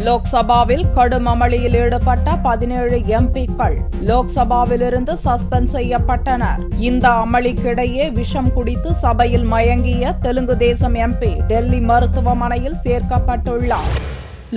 லோக்சபாவில் கடும் அமளியில் ஈடுபட்ட 17 எம்பிக்கள் லோக்சபாவிலிருந்து சஸ்பெண்ட் செய்யப்பட்டனர். இந்த அமளிக்கிடையே விஷம் குடித்து சபையில் மயங்கிய தெலுங்கு தேசம் எம்பி டெல்லி மருத்துவமனையில் சேர்க்கப்பட்டுள்ளார்.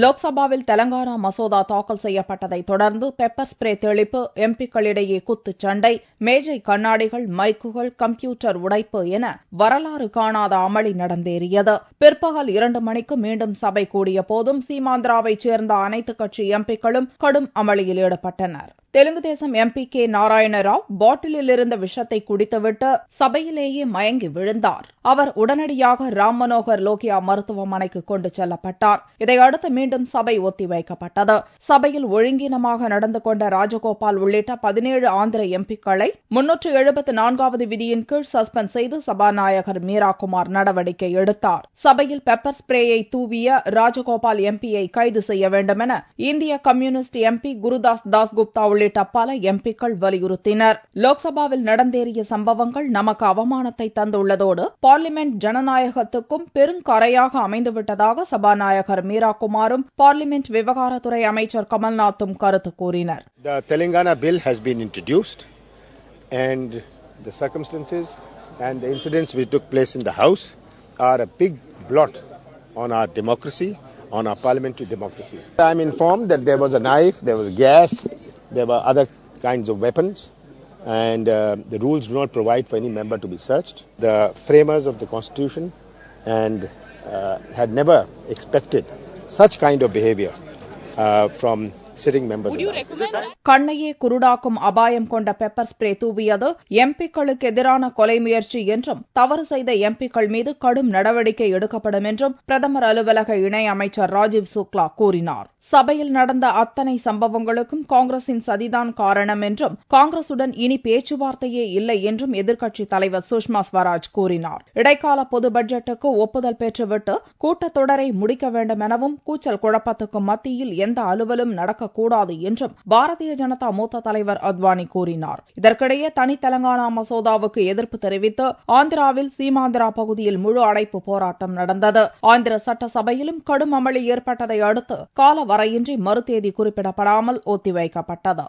லோக்சபாவில் தெலங்கானா மசோதா தாக்கல் செய்யப்பட்டதை தொடர்ந்து பெப்பர் ஸ்ப்ரே தெளிப்பு, எம்பிக்களிடையே குத்துச்சண்டை, மேஜை கண்ணாடிகள், மைக்குகள், கம்ப்யூட்டர் உடைப்பு என வரலாறு காணாத அமளி நடந்தேறியது. பிற்பகல் 2 மணிக்கு மீண்டும் சபை கூடிய போதும் சீமாந்திராவைச் சேர்ந்த அனைத்துக் கட்சி எம்பிக்களும் கடும் அமளியில் ஈடுபட்டனர். தெலுங்கு தேசம் எம்பி கே நாராயணராவ் பாட்டிலில் இருந்த விஷத்தை குடித்துவிட்டு சபையிலேயே மயங்கி விழுந்தார். அவர் உடனடியாக ராம் மனோகர் லோகியா மருத்துவமனைக்கு கொண்டு செல்லப்பட்டார். இதையடுத்து மீண்டும் சபை ஒத்திவைக்கப்பட்டது. சபையில் ஒழுங்கீனமாக நடந்து கொண்ட ராஜகோபால் உள்ளிட்ட 17 ஆந்திர எம்பிக்களை 374வது விதியின் கீழ் சஸ்பெண்ட் செய்து சபாநாயகர் மீராகுமார் நடவடிக்கை எடுத்தார். சபையில் பெப்பர் ஸ்ப்ரேயை தூவிய ராஜகோபால் எம்பியை கைது செய்ய வேண்டும் என இந்திய கம்யூனிஸ்ட் எம்பி குருதாஸ் தாஸ்குப்தா உள்ளிட்ட பல எம்பிக்கள் வலியுறுத்தினர். லோக்சபாவில் நடந்தேறிய சம்பவங்கள் நமக்கு அவமானத்தை தந்துள்ளதோடு பார்லிமெண்ட் ஜனநாயகத்துக்கும் பெருங்கரையாக அமைந்துவிட்டதாக சபாநாயகர் மீராகுமாரும் பார்லிமெண்ட் விவகாரத்துறை அமைச்சர் கமல்நாத்தும் கருத்து கூறினர். The Telangana bill has been introduced and the circumstances and the incidents which took place in the House are a big blot on our democracy, on our parliamentary democracy. I am informed that there was a knife, there was gas, there were other kinds of weapons, and the rules do not provide for any member to be searched. The framers of the Constitution and had never expected such kind of behavior from sitting members. கண்ணையே குருடாக்கும் அபாயம் கொண்ட pepper spray தூவியது எம்பிக்களுக்கு எதிரான கொலை முயற்சி என்றும் தவறு செய்த எம்பிக்கள் மீது கடும் நடவடிக்கை எடுக்கப்படும் என்றும் பிரதமர் அலுவலக இணை அமைச்சர் ராஜீவ் சுக்லா கூறினார். சபையில் நடந்த அத்தனை சம்பவங்களுக்கும் காங்கிரசின் சதிதான் காரணம் என்றும் காங்கிரசுடன் இனி பேச்சுவார்த்தையே இல்லை என்றும் எதிர்க்கட்சித் தலைவர் சுஷ்மா ஸ்வராஜ் கூறினார். இடைக்கால பொது பட்ஜெட்டுக்கு ஒப்புதல் பெற்றுவிட்டு கூட்டத்தொடரை முடிக்க வேண்டும் எனவும் கூச்சல் குழப்பத்துக்கு மத்தியில் எந்த அலுவலும் நடக்கக்கூடாது என்றும் பாரதிய ஜனதா மூத்த தலைவர் அத்வானி கூறினார். இதற்கிடையே தனி தெலங்கானா மசோதாவுக்கு எதிர்ப்பு தெரிவித்து ஆந்திராவில் சீமாந்திரா பகுதியில் முழு அடைப்பு போராட்டம் நடந்தது. ஆந்திர சட்டசபையிலும் கடும் அமளி ஏற்பட்டதை அடுத்து கால வரையின்றி மறுதேதி குறிப்பிடப்படாமல் ஒத்திவைக்கப்பட்டது.